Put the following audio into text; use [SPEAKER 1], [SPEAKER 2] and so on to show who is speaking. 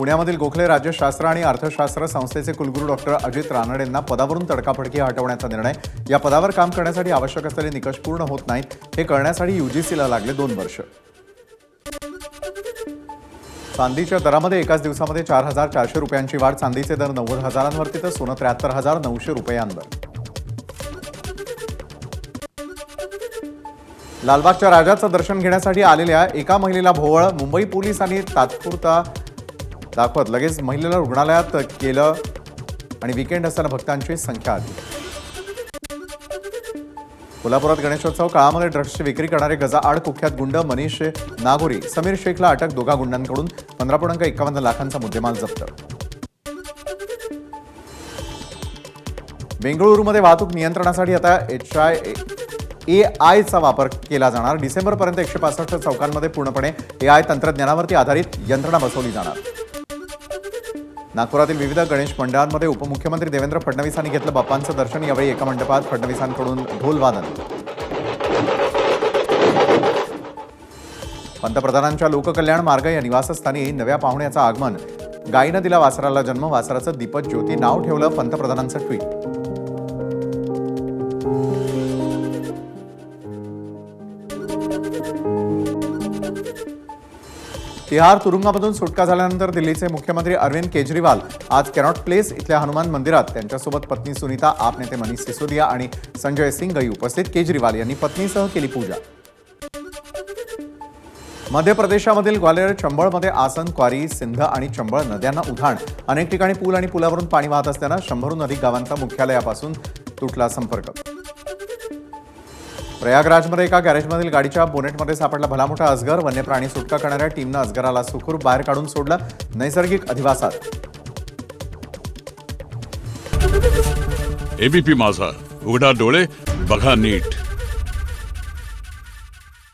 [SPEAKER 1] पुण्यामधील गोखले राज्यशास्त्र आणि अर्थशास्त्र संस्थेचे कुलगुरू डॉक्टर अजित रानडेंना पदावरून तडकाफडकी हटवण्याचा निर्णय। या पदावर काम करण्यासाठी आवश्यक असलेले निकष पूर्ण होत नाहीत, हे कळण्यासाठी यूजीसीला लागले 2 वर्ष। चांदीच्या दरामध्ये एकाच दिवसामध्ये 4,400 रुपयांची वाढ। चांदीचे दर 90,000वरती तर सोनं 73,900 रुपयांवर। लालबागच्या राजाचं दर्शन घेण्यासाठी आलेल्या एका महिलेला भोवळ। मुंबई पोलिसांनी तात्पुरता दाखवत लगेच महिलेला रुग्णालयात केलं आणि वीकेंड असताना भक्तांची संख्या आली। कोल्हापुरात गणेशोत्सव काळामध्ये ड्रग्सची विक्री करणारे गजाआड कुख्यात गुंड मनीष नागोरी, समीर शेखला अटक। दोघा गुंडांकडून 15.51 लाखांचा मुद्देमाल जप्त। बेंगळुरूमध्ये वाहतूक नियंत्रणासाठी आता AI चा वापर केला जाणार। डिसेंबरपर्यंत 165 चौकांमध्ये पूर्णपणे AI तंत्रज्ञानावरती आधारित यंत्रणा बसवली जाणार। नागपुरातील विविध गणेश मंडळांमध्ये उपमुख्यमंत्री देवेंद्र फडणवीसांनी घेतलं बाप्पांचं दर्शन। यावेळी एका मंडपात फडणवीसांकडून ढोलवादन। पंतप्रधानांच्या लोककल्याण मार्ग या निवासस्थानी नव्या पाहुण्याचं आगमन। गायीनं दिला वासराला जन्म, वासराचं दीपक ज्योती नाव ठेवलं। पंतप्रधानांचं ट्विट। तिहार तुरुंगामधून सुटका झाल्यानंतर दिल्लीचे मुख्यमंत्री अरविंद केजरीवाल आज कॅनॉट प्लेस इथल्या हनुमान मंदिरात त्यांच्यासोबत पत्नी सुनीता, आप नेते मनीष सिसोदिया आणि संजय सिंगही उपस्थित। केजरीवाल यांनी पत्नीसह केली पूजा। मध्य प्रदेशामधील ग्वालेर चंबळमध्ये आसन, क्वारी, सिंध आणि चंबळ नद्यांना उधाण। अनेक ठिकाणी पूल आणि पुलावरून पाणी वाहत असताना 100हून अधिक गावांचा मुख्यालयापासून तुटला संपर्क। प्रयागराजमध्ये एका गॅरेजमधील गाडीच्या बोनेटमध्ये सापडला भला मोठा अजगर। वन्यप्राणी सुटका करणाऱ्या टीमनं अजगराला सुखरूप बाहेर काढून सोडलं नैसर्गिक अधिवासात।
[SPEAKER 2] एबीपी माझा, उघडा डोळे बघा नीट।